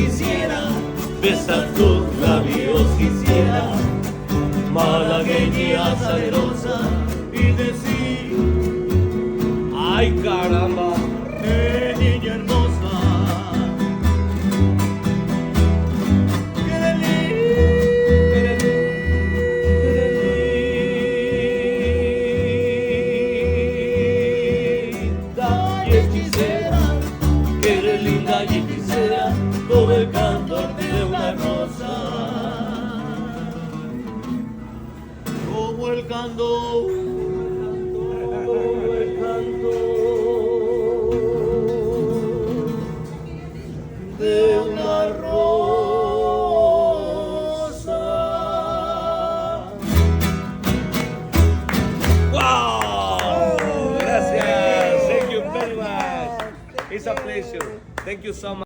quisiera, besar tus labios quisiera, malagueña salerosa, y decir, ay caramba, niña hermosa, qué linda y hechicera, como el canto de una rosa, como el canto de una rosa. Wow! Gracias. Thank you very much. It's a pleasure. Thank you so much.